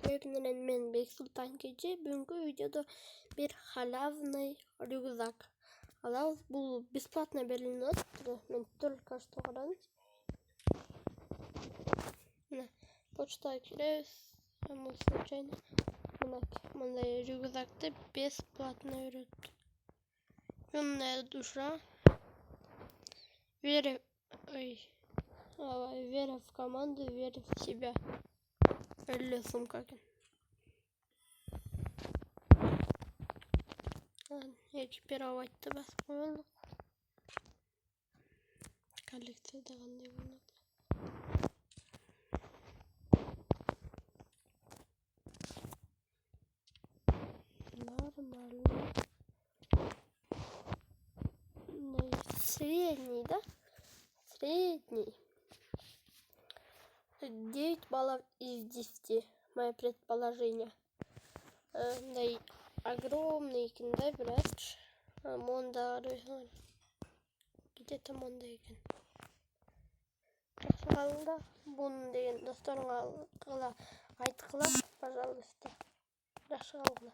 Sevgili men Beysultan Gece. Bugünkü videoda bir халявный рюкзак. Алабыз бұл бесплатно берілген. Мен только что қарадым. Мына почтаға кіресіз. Бұл случайно. Мындай рюкзакты бесплатно береді. Умная душа. Вера в команду, вера в себя. Öyle sumka. Hiç bir avaçta bas koyalım. Kolleksiyada kanday bunu. Нормально. Средний, да? Средний. 9 баллов из 10. Мое предположение. Да и огромный кинда врач. Монда. Где-то Монда екен. Жақшылығында бұны деген достарыңа айтқыла, пожалуйста. Жақшылығында.